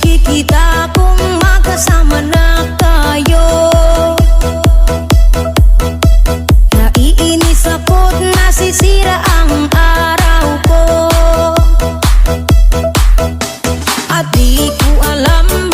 makikita kung magkasama na tayo. Naiinis ako't nasisira ang araw ko, at di ko alam